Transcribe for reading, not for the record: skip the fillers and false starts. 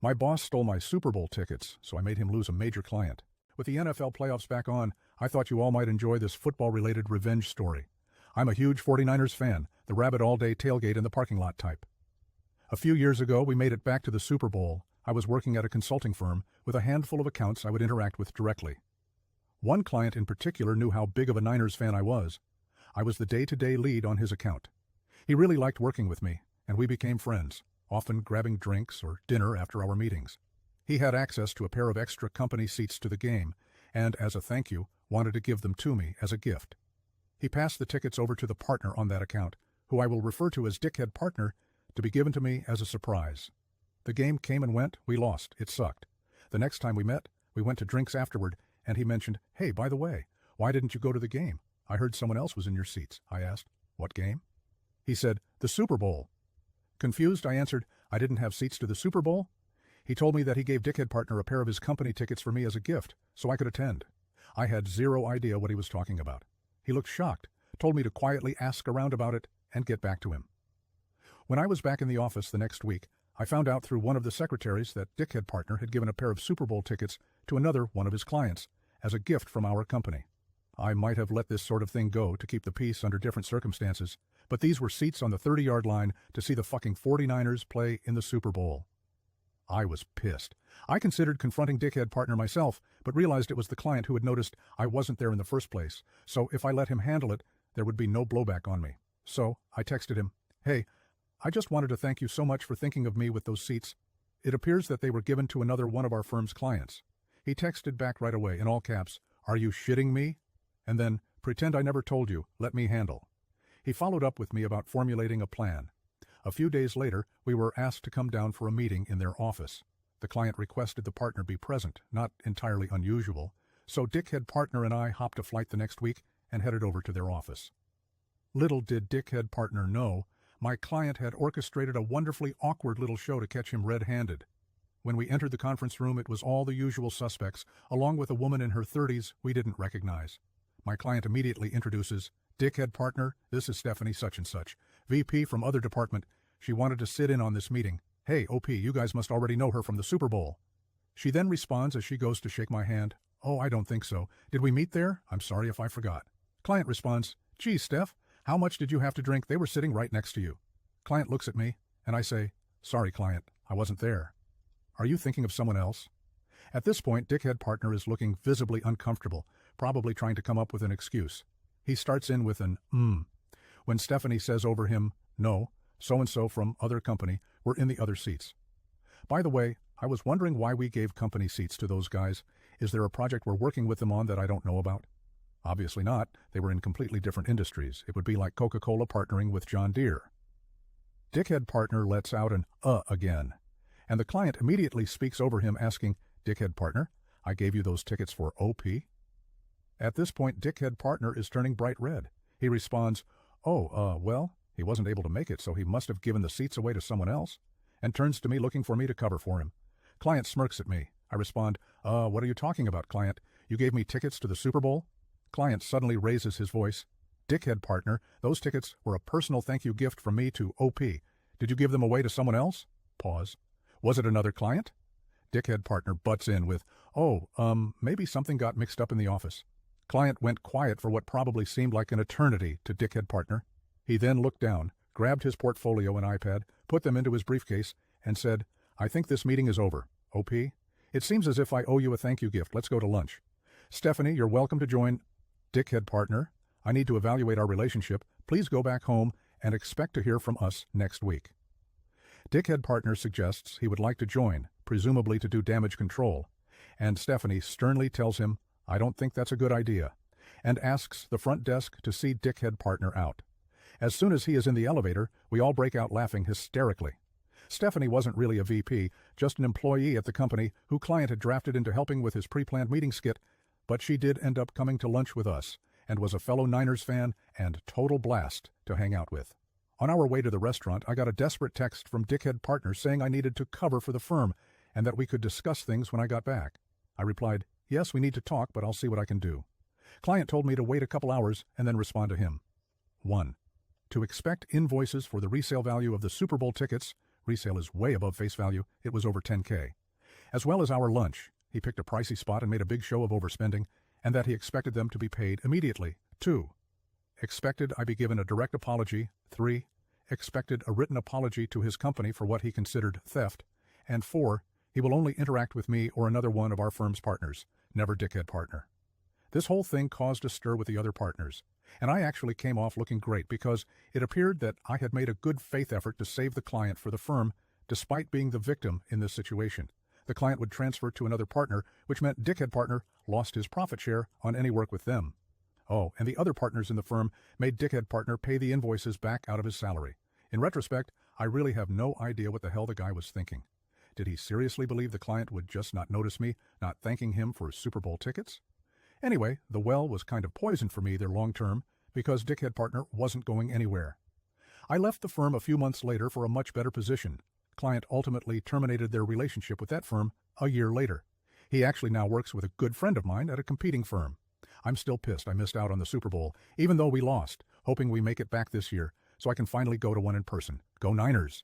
My boss stole my Super Bowl tickets, so I made him lose a major client. With the NFL playoffs back on, I thought you all might enjoy this football-related revenge story. I'm a huge 49ers fan, the rabid all-day tailgate in the parking lot type. A few years ago, we made it back to the Super Bowl. I was working at a consulting firm with a handful of accounts I would interact with directly. One client in particular knew how big of a Niners fan I was. I was the day-to-day lead on his account. He really liked working with me, and we became friends, often grabbing drinks or dinner after our meetings. He had access to a pair of extra company seats to the game, and as a thank you, wanted to give them to me as a gift. He passed the tickets over to the partner on that account, who I will refer to as Dickhead Partner, to be given to me as a surprise. The game came and went, we lost, it sucked. The next time we met, we went to drinks afterward, and he mentioned, "Hey, by the way, why didn't you go to the game? I heard someone else was in your seats." I asked, "What game?" He said, "The Super Bowl." Confused, I answered, "I didn't have seats to the Super Bowl?" He told me that he gave Dickhead Partner a pair of his company tickets for me as a gift, so I could attend. I had zero idea what he was talking about. He looked shocked, told me to quietly ask around about it, and get back to him. When I was back in the office the next week, I found out through one of the secretaries that Dickhead Partner had given a pair of Super Bowl tickets to another one of his clients as a gift from our company. I might have let this sort of thing go to keep the peace under different circumstances, but these were seats on the 30-yard line to see the fucking 49ers play in the Super Bowl. I was pissed. I considered confronting Dickhead Partner myself, but realized it was the client who had noticed I wasn't there in the first place, so if I let him handle it, there would be no blowback on me. So I texted him, "Hey, I just wanted to thank you so much for thinking of me with those seats. It appears that they were given to another one of our firm's clients." He texted back right away, in all caps, "Are you shitting me?" And then, "Pretend I never told you, let me handle." He followed up with me about formulating a plan. A few days later, we were asked to come down for a meeting in their office. The client requested the partner be present, not entirely unusual, so Dickhead Partner and I hopped a flight the next week and headed over to their office. Little did Dickhead Partner know, my client had orchestrated a wonderfully awkward little show to catch him red-handed. When we entered the conference room, it was all the usual suspects, along with a woman in her 30s we didn't recognize. My client immediately introduces, "Dickhead Partner, this is Stephanie such and such, VP from other department. She wanted to sit in on this meeting. Hey, OP, you guys must already know her from the Super Bowl." She then responds as she goes to shake my hand, "Oh, I don't think so. Did we meet there? I'm sorry if I forgot." Client responds, "Geez, Steph, how much did you have to drink? They were sitting right next to you." Client looks at me, and I say, "Sorry, client, I wasn't there." "Are you thinking of someone else?" At this point, Dickhead Partner is looking visibly uncomfortable, probably trying to come up with an excuse. He starts in with an when Stephanie says over him, "No, so-and-so from other company were in the other seats." By the way, I was wondering why we gave company seats to those guys. Is there a project we're working with them on that I don't know about? Obviously not. They were in completely different industries. It would be like Coca-Cola partnering with John Deere. Dickhead Partner lets out an again, and the client immediately speaks over him asking, "Dickhead Partner, I gave you those tickets for OP?" At this point, Dickhead Partner is turning bright red. He responds, well, he wasn't able to make it, so he must have given the seats away to someone else," and turns to me looking for me to cover for him. Client smirks at me. I respond, "What are you talking about, client? You gave me tickets to the Super Bowl?" Client suddenly raises his voice. "Dickhead Partner, those tickets were a personal thank you gift from me to OP. Did you give them away to someone else?" Pause. "Was it another client?" Dickhead Partner butts in with, maybe something got mixed up in the office." Client went quiet for what probably seemed like an eternity to Dickhead Partner. He then looked down, grabbed his portfolio and iPad, put them into his briefcase, and said, "I think this meeting is over. OP, it seems as if I owe you a thank you gift. Let's go to lunch. Stephanie, you're welcome to join. Dickhead Partner, I need to evaluate our relationship. Please go back home and expect to hear from us next week." Dickhead Partner suggests he would like to join, presumably to do damage control, and Stephanie sternly tells him, "I don't think that's a good idea," and asks the front desk to see Dickhead Partner out. As soon as he is in the elevator, we all break out laughing hysterically. Stephanie wasn't really a VP, just an employee at the company who client had drafted into helping with his pre-planned meeting skit, but she did end up coming to lunch with us, and was a fellow Niners fan and total blast to hang out with. On our way to the restaurant, I got a desperate text from Dickhead Partner saying I needed to cover for the firm and that we could discuss things when I got back. I replied, "Yes, we need to talk, but I'll see what I can do." Client told me to wait a couple hours and then respond to him. 1. To expect invoices for the resale value of the Super Bowl tickets Resale is way above face value. It was over 10K. As well as our lunch. He picked a pricey spot and made a big show of overspending, and that he expected them to be paid immediately. 2. Expected I be given a direct apology. 3. Expected a written apology to his company for what he considered theft. And 4. He will only interact with me or another one of our firm's partners, never dickhead partner. This whole thing caused a stir with the other partners, and I actually came off looking great because it appeared that I had made a good faith effort to save the client for the firm, despite being the victim in this situation. The client would transfer to another partner, which meant dickhead partner lost his profit share on any work with them. Oh, and the other partners in the firm made dickhead partner pay the invoices back out of his salary. In retrospect, I really have no idea what the hell the guy was thinking. Did he seriously believe the client would just not notice me, not thanking him for Super Bowl tickets? Anyway, the well was kind of poisoned for me there long term because dickhead partner wasn't going anywhere. I left the firm a few months later for a much better position. Client ultimately terminated their relationship with that firm a year later. He actually now works with a good friend of mine at a competing firm. I'm still pissed I missed out on the Super Bowl, even though we lost, hoping we make it back this year so I can finally go to one in person. Go Niners!